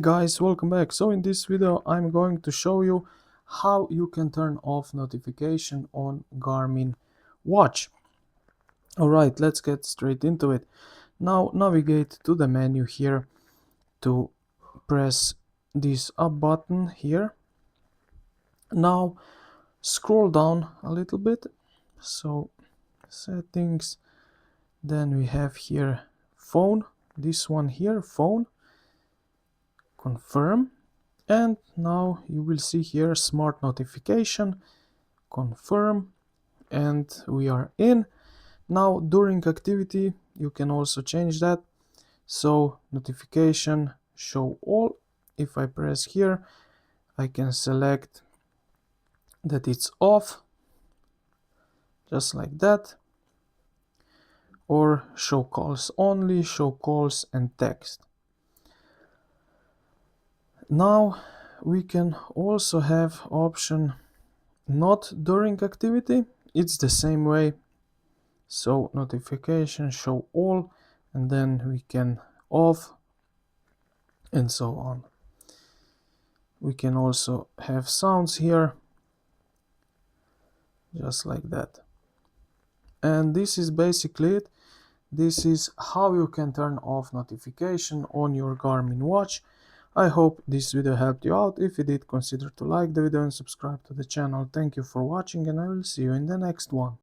Guys, welcome back. So in this video I'm going to show you how you can turn off notification on Garmin watch. Alright, let's get straight into it. Now navigate to the menu here to press this up button here. Now scroll down a little bit. So settings, then we have here phone, this one here, phone, confirm. And now you will see here smart notification, confirm, and we are in. Now during activity you can also change that. So notification show all. If I press here, I can select that it's off, just like that. Or show calls only, show calls and text. Now we can also have option not during activity. It's the same way. So notification show all, and then we can off and so on. We can also have sounds here, just like that. And this is basically it. This is how you can turn off notification on your Garmin watch. I hope this video helped you out. If it did, consider to like the video and subscribe to the channel. Thank you for watching, and I will see you in the next one.